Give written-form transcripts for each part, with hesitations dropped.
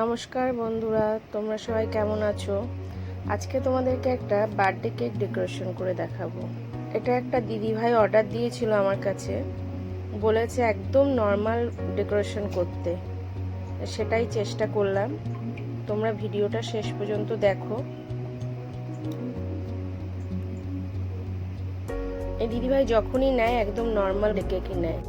নমস্কার বন্ধুরা, তোমরা সবাই কেমন আছো? আজকে তোমাদেরকে একটা বার্থডে কেক ডেকোরেশন করে দেখাবো। এটা একটা দিদিভাই অর্ডার দিয়েছিল আমার কাছে, বলেছে একদম নর্মাল ডেকোরেশন করতে, সেটাই চেষ্টা করলাম। তোমরা ভিডিওটা শেষ পর্যন্ত দেখো। এই দিদিভাই যখনই নেয় একদম নর্মাল কেকই নেয়।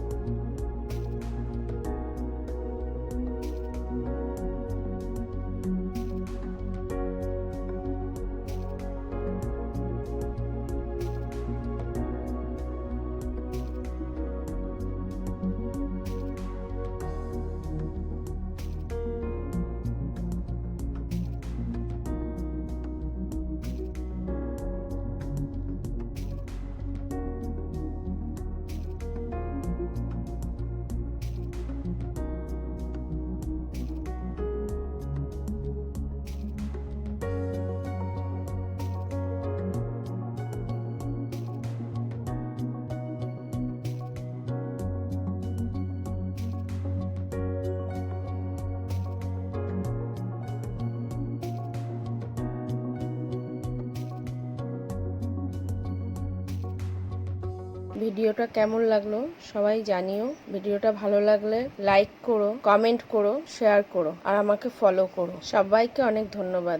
ভিডিওটা কেমন লাগলো সবাই জানিও। ভিডিওটা ভালো লাগলে লাইক করো, কমেন্ট করো, শেয়ার করো আর আমাকে ফলো করো। সবাইকে অনেক ধন্যবাদ।